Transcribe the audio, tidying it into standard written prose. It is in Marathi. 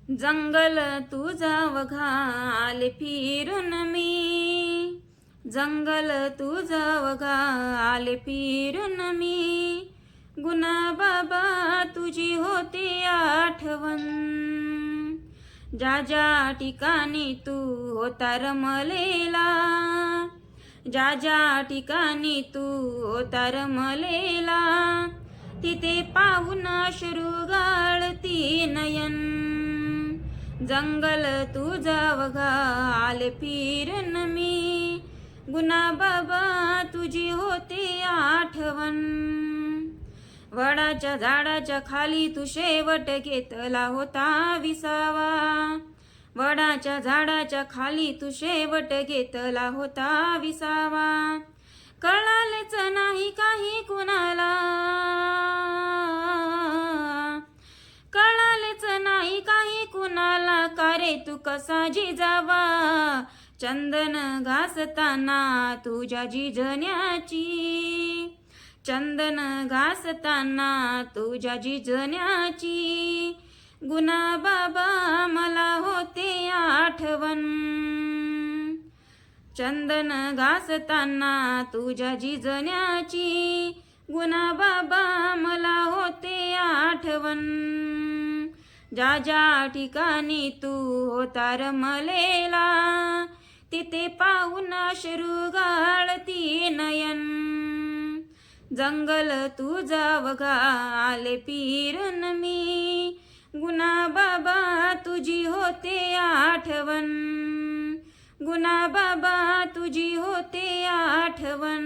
जंगल तुझा वघाले फिरून मी, जंगल तुझा वघाले फिरून मी, गुना बाबा तुझी होती आठवण. ज्या ज्या ठिकाणी तू होता रमलेला, ज्या ज्या ठिकाणी तू होता रमलेला, तिथे पाहून अश्रू गाळती नयन. जंगल तुझा वघाले फिरून मी, गुना बाबा तुझी होती आठवण. वडाच्या झाडाच्या खाली तू शेवट घेतला होता विसावा, वडाच्या झाडाच्या खाली तू शेवट घेतला होता विसावा. कळालेच नाही काही कुणाला, कळालेच नाही काही कुणाला, का रे तू कसा जिजावा. चंदन घासताना तुझ्या जिजण्याची, चंदन घासताना तुझ्या जिजण्याची, गुना बाबा मला होते आठवण. चंदन घासताना तुझ्या जिजण्याची, गुना बाबा मला होते आठवण. ज्या ज्या ठिकाणी तू होता रमलेला, तिथे पाहून अश्रू गाळती नयन. जंगल तुझा वघाले फिरून मी, गुना बाबा तुझी होते आठवण, गुना बाबा तुझी होते आठवण.